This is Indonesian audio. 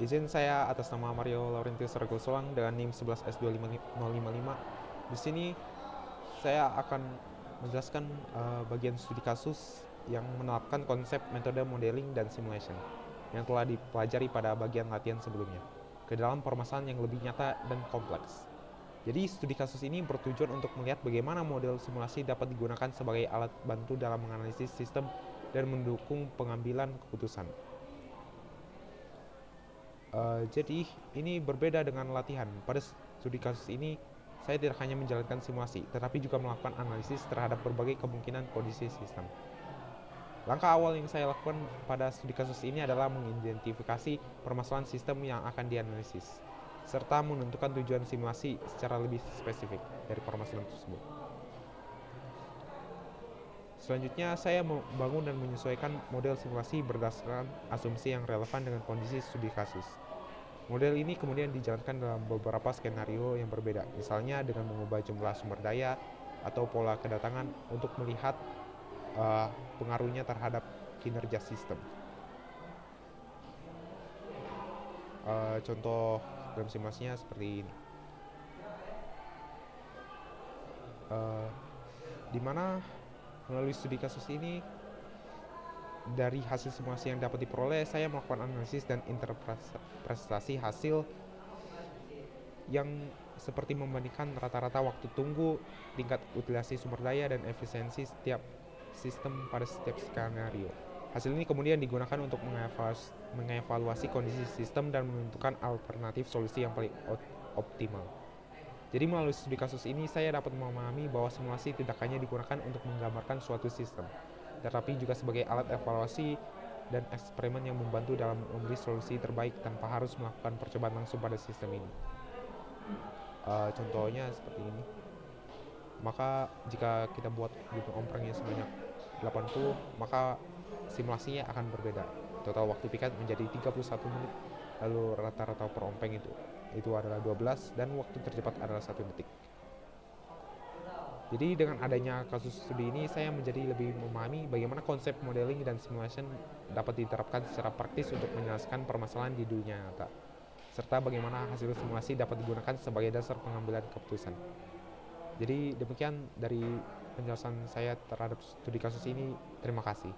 Izin saya atas nama Mario Laurentius Regosolang dengan NIM 11S25055. Di sini saya akan menjelaskan bagian studi kasus yang menerapkan konsep metode modeling dan simulation yang telah dipelajari pada bagian latihan sebelumnya ke dalam permasalahan yang lebih nyata dan kompleks. Jadi studi kasus ini bertujuan untuk melihat bagaimana model simulasi dapat digunakan sebagai alat bantu dalam menganalisis sistem dan mendukung pengambilan keputusan. Jadi ini berbeda dengan latihan. Pada studi kasus ini, saya tidak hanya menjalankan simulasi, tetapi juga melakukan analisis terhadap berbagai kemungkinan kondisi sistem. Langkah awal yang saya lakukan pada studi kasus ini adalah mengidentifikasi permasalahan sistem yang akan dianalisis, serta menentukan tujuan simulasi secara lebih spesifik dari permasalahan tersebut. Selanjutnya, saya membangun dan menyesuaikan model simulasi berdasarkan asumsi yang relevan dengan kondisi studi kasus. Model ini kemudian dijalankan dalam beberapa skenario yang berbeda, misalnya dengan mengubah jumlah sumber daya atau pola kedatangan untuk melihat pengaruhnya terhadap kinerja sistem. Contoh dalam simulasinya seperti ini, di mana melalui studi kasus ini dari hasil simulasi yang dapat diperoleh, saya melakukan analisis dan interpretasi hasil yang seperti membandingkan rata-rata waktu tunggu, tingkat utilisasi sumber daya, dan efisiensi setiap sistem pada setiap skenario. Hasil ini kemudian digunakan untuk mengevaluasi kondisi sistem dan menentukan alternatif solusi yang paling optimal. Jadi melalui studi kasus ini saya dapat memahami bahwa simulasi tidak hanya digunakan untuk menggambarkan suatu sistem, tetapi juga sebagai alat evaluasi dan eksperimen yang membantu dalam memberi solusi terbaik tanpa harus melakukan percobaan langsung pada sistem ini. Contohnya seperti ini. Maka jika kita buat gunung omprengnya sebanyak 80, maka simulasinya akan berbeda. Total waktu pikat menjadi 31 menit, lalu rata-rata per ompeng itu adalah 12 dan waktu tercepat adalah 1 detik. Jadi dengan adanya kasus studi ini, saya menjadi lebih memahami bagaimana konsep modeling dan simulation dapat diterapkan secara praktis untuk menyelesaikan permasalahan di dunia nyata, serta bagaimana hasil simulasi dapat digunakan sebagai dasar pengambilan keputusan. Jadi demikian dari penjelasan saya terhadap studi kasus ini. Terima kasih.